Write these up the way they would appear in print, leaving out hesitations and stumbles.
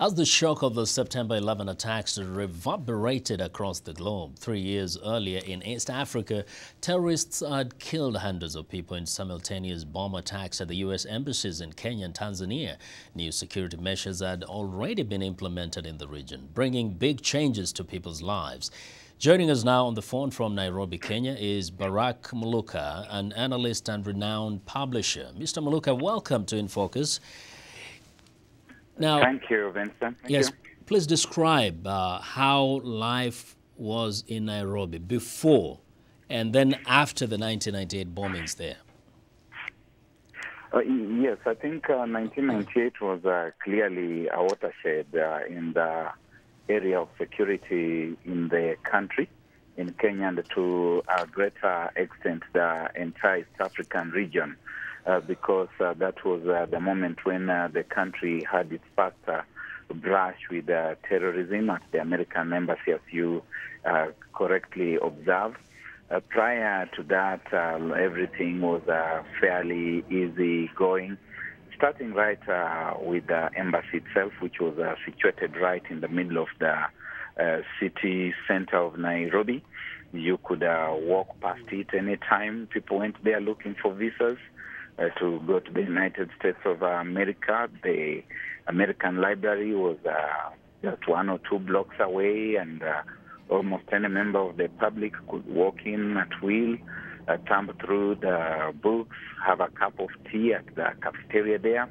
As the shock of the September 11 attacks reverberated across the globe, 3 years earlier in East Africa, terrorists had killed hundreds of people in simultaneous bomb attacks at the U.S. embassies in Kenya and Tanzania. New security measures had already been implemented in the region, bringing big changes to people's lives. Joining us now on the phone from Nairobi, Kenya, is Barak Muluka, an analyst and renowned publisher. Mr. Muluka, welcome to In Focus. Now, thank you, Vincent. Yes, please describe how life was in Nairobi before and then after the 1998 bombings there. Yes, I think 1998 was clearly a watershed in the area of security in the country, in Kenya, and to a greater extent the entire East African region. Because that was the moment when the country had its first brush with terrorism at the American embassy, as you correctly observed. Prior to that, everything was fairly easy going, starting right with the embassy itself, which was situated right in the middle of the city center of Nairobi. You could walk past it anytime. People went there looking for visas to go to the United States of America. The American Library was just 1 or 2 blocks away, and almost any member of the public could walk in at will, thumb through the books, have a cup of tea at the cafeteria there,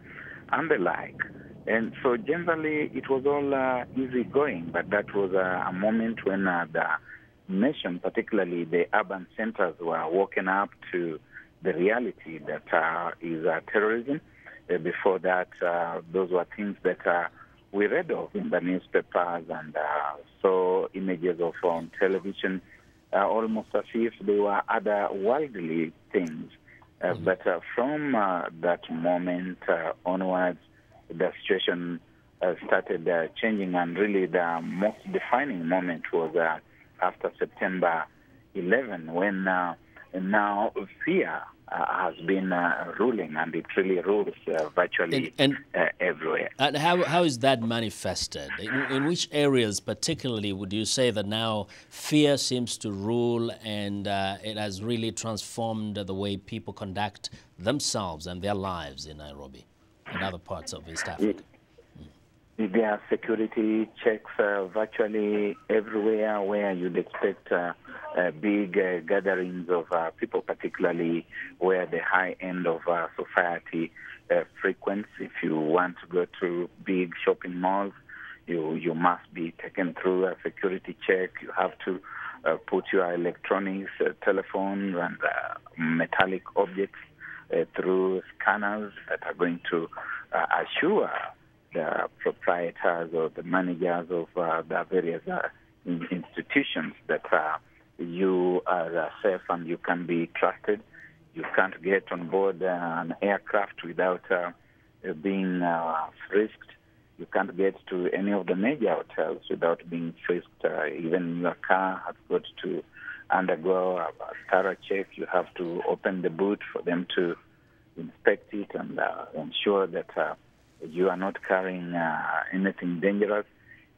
and the like. And so generally it was all easy going, but that was a moment when the nation, particularly the urban centers, were woken up to the reality that is terrorism. Before that, those were things that we read of in the newspapers and saw images of on television, almost as if they were otherworldly things. But from that moment onwards, the situation started changing, and really the most defining moment was after September 11, when now fear has been ruling, and it really rules virtually everywhere. And how is that manifested? In which areas particularly would you say that now fear seems to rule, and it has really transformed the way people conduct themselves and their lives in Nairobi and other parts of East Africa? There are security checks virtually everywhere where you'd expect big gatherings of people, particularly where the high end of society frequents. If you want to go to big shopping malls, you must be taken through a security check. You have to put your electronics, telephone, and metallic objects through scanners that are going to assure the proprietors or the managers of the various institutions that you are safe and you can be trusted. You can't get on board an aircraft without being frisked. You can't get to any of the major hotels without being frisked. Even your car has got to undergo a thorough check. You have to open the boot for them to inspect it and ensure that you are not carrying anything dangerous.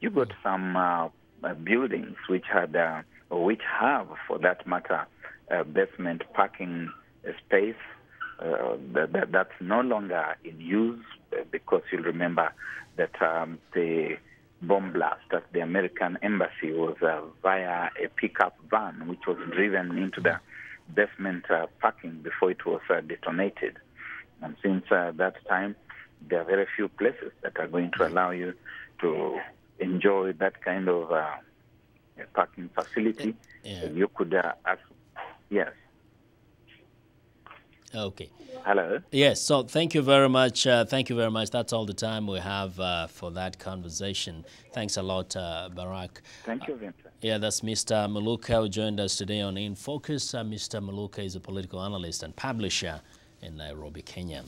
You got some buildings which have, for that matter, basement parking space that's no longer in use, because you'll remember that the bomb blast at the American embassy was via a pickup van, which was driven into the basement parking before it was detonated. And since that time, there are very few places that are going to allow you to enjoy that kind of parking facility. Yeah. You could ask, yes. Okay. Hello? Yes, so thank you very much. Thank you very much. That's all the time we have for that conversation. Thanks a lot, Barak. Thank you, Vincent. Yeah, that's Mr. Muluka, who joined us today on In Focus. Mr. Muluka is a political analyst and publisher in Nairobi, Kenya.